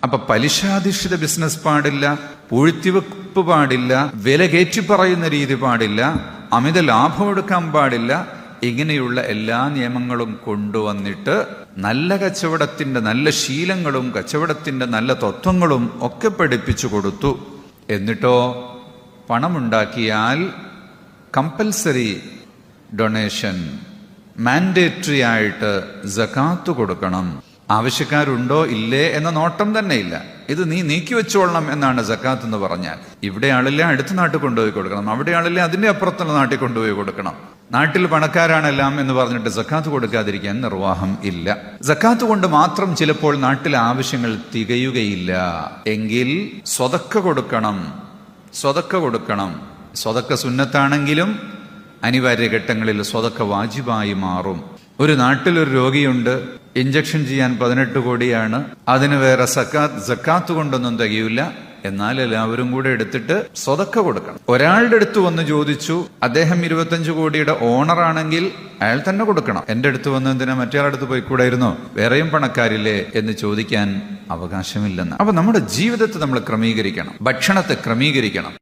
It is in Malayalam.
അപ്പൊ പലിശാധിഷ്ഠിത ബിസിനസ് പാടില്ല, പൂഴ്ത്തിവെപ്പ് പാടില്ല, വില കയറ്റി പറയുന്ന രീതി പാടില്ല, അമിത ലാഭം എടുക്കാൻ പാടില്ല. ഇങ്ങനെയുള്ള എല്ലാ നിയമങ്ങളും കൊണ്ടുവന്നിട്ട് നല്ല കച്ചവടത്തിന്റെ നല്ല ശീലങ്ങളും കച്ചവടത്തിന്റെ നല്ല തത്വങ്ങളും ഒക്കെ പഠിപ്പിച്ചു കൊടുത്തു. എന്നിട്ടോ പണമുണ്ടാക്കിയാൽ കമ്പൽസറി ഡൊണേഷൻ, മാൻഡേറ്ററി ആയിട്ട് സകാത്ത് കൊടുക്കണം. ആവശ്യക്കാരുണ്ടോ ഇല്ലേ എന്ന നോട്ടം തന്നെ ഇല്ല. ഇത് നീ നീക്കി വെച്ചോളണം എന്നാണ് സക്കാത്ത് എന്ന് പറഞ്ഞാൽ. ഇവിടെ ആളില്ലേ അടുത്ത നാട്ടിൽ കൊണ്ടുപോയി കൊടുക്കണം, അവിടെ ആളില്ലേ അതിന്റെ അപ്പുറത്തുള്ള നാട്ടിൽ കൊണ്ടുപോയി കൊടുക്കണം. നാട്ടിൽ പണക്കാരാണെല്ലാം എന്ന് പറഞ്ഞിട്ട് സക്കാത്ത് കൊടുക്കാതിരിക്കാൻ നിർവാഹം ഇല്ല. സക്കാത്ത് കൊണ്ട് മാത്രം ചിലപ്പോൾ നാട്ടിലെ ആവശ്യങ്ങൾ തികയുകയില്ല എങ്കിൽ സ്വതക്ക കൊടുക്കണം. സ്വതക്ക സുന്നത്താണെങ്കിലും അനിവാര്യ ഘട്ടങ്ങളിൽ സ്വതക്ക വാജിബായി മാറും. ഒരു നാട്ടിലൊരു രോഗിയുണ്ട്, ഇഞ്ചക്ഷൻ ചെയ്യാൻ 18 കോടിയാണ്, അതിന് വേറെ സക്കാത്ത് കൊണ്ടൊന്നും തികയില്ല. എന്നാൽ എല്ലാവരും കൂടെ എടുത്തിട്ട് സ്വതക്ക കൊടുക്കണം. ഒരാളുടെ അടുത്ത് വന്ന് ചോദിച്ചു, അദ്ദേഹം 25 കോടിയുടെ ഓണറാണെങ്കിൽ അയാൾ തന്നെ കൊടുക്കണം. എന്റെ അടുത്ത് വന്ന് എന്തിനാ മറ്റേ അടുത്ത് പോയിക്കൂടായിരുന്നോ, വേറെയും പണക്കാരില്ലേ എന്ന് ചോദിക്കാൻ അവകാശമില്ലെന്ന്. അപ്പൊ നമ്മുടെ ജീവിതത്തെ നമ്മൾ ക്രമീകരിക്കണം, ഭക്ഷണത്തെ ക്രമീകരിക്കണം.